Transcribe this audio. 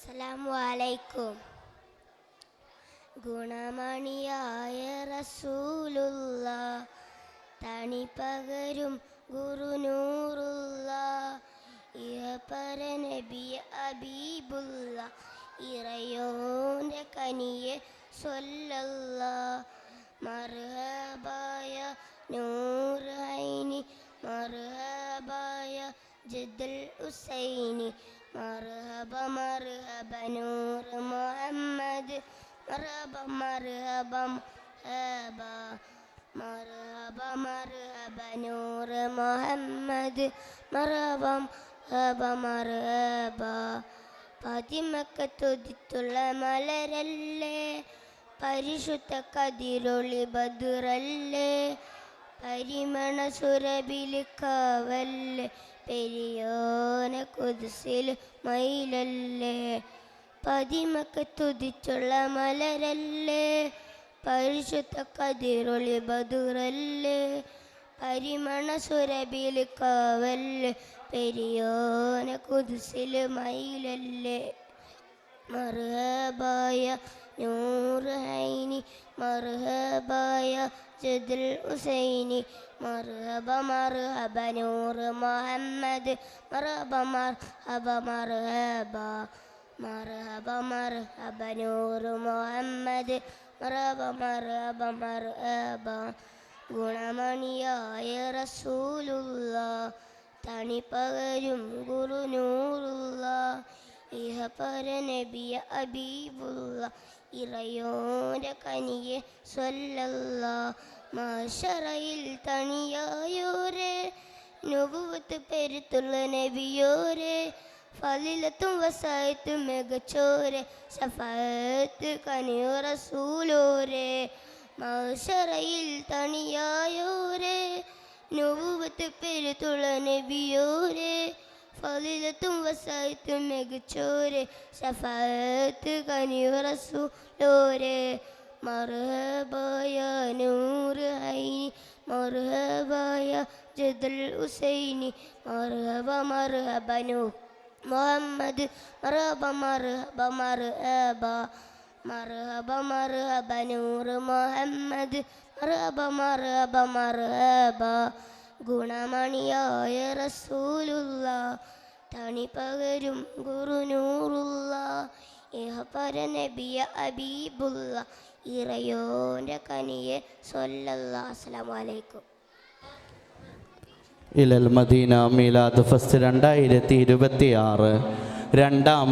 അസ്സലാമു അലൈക്കും. ഗുണമണിയായ റസൂലുള്ള, തണിപകരും ഗുരുനൂറുള്ള, ഇഹപര നബിയ ഹബീബുള്ള, ഇറയോന്റെ കനിയെ സ്വല്ലല്ലാ. മർഹബായ നൂറ് ഐനി, മർഹബായ ജദ്ദുൽ ഹുസൈനി, മർഹബ മർഹബ നൂറ് മുഹമ്മദ്, മർഹബ മർഹബ മർഹബ, മർഹബ മർഹബ നൂറ് മുഹമ്മദ്, മർഹബ മർഹബ മർഹബ. പതിമക്കത്തുതിത്തുള്ള മലരല്ലേ, പരിശുദ്ധ കതിരൊളി ബദുറല്ലേ, പരിമണ സുരബിലി കാവല്ലേ, പെരിയോന കുദ്സിൽ മയിലല്ലേ. പതിമക്കത്തുതിച്ചുള്ള മലരല്ലേ, പരിശുദ്ധ കതിരൊളി ബദുറല്ലേ, പരിമണ സുരബിലി കാവല്ലേ, പെരിയോന കുദ്സിൽ മയിലല്ലേ. മർഹബായ നൂറ് ഐനി, മർഹബായ ജദ്ദുൽ ഹുസൈനി, മർഹബ മർഹബ നൂറ് മുഹമ്മദ്, മർഹബ മർഹബ മർഹബ, മർഹബ മർഹബ നൂറ് മുഹമ്മദ്, മർഹബ മർഹബ മർഹബ. ഗുണമണിയായ റസൂലുള്ള, തണിപകരും ഗുരുനൂറുള്ള, ഇഹപര നബിയ ഹബീബുള്ള, ഇറയോന്റെ കനിയെ സ്വല്ലല്ലാ. മഹ്ശറയിൽ തണിയായോരേ, നുബുവത്ത് പെരുത്തുള്ള നബിയോരേ, ഫളിലത്തും വസായത്തും മികച്ചോരേ, ശഫാഅത്ത് കനിയ റസൂലോരേ. മഹ്ശറയിൽ തണിയായോരേ, നുബുവത്ത് പെരുത്തുള്ള നബിയോരേ, ഫളിലത്തും വസായത്തും മികച്ചോരേ, ശഫാഅത്ത് കനിയ റസൂലോരേ. മർഹബായ നൂറ് ഐനി, മർഹബായ ജദ്ദുൽ ഹുസൈനി, മർഹബ മർഹബ നൂറ് മുഹമ്മദ്, മർഹബ മർഹബ മർഹബ, മർഹബ മർഹബ നൂറ് മുഹമ്മദ്, മർഹബ മർഹബ മർഹബ. ഗുണമണിയായ റസൂലുള്ള, തണിപകരും ഗുരുനൂറുള്ള, ഇഹപര നബിയ ഹബീബുള്ള, ഇറയോന്റെ കനിയെ സ്വല്ലല്ലാ. അസ്സലാമു അലൈക്കും. ഇലൽ മദീന മീലാദ് ഫസ്റ്റ് 2026 രണ്ടാമത്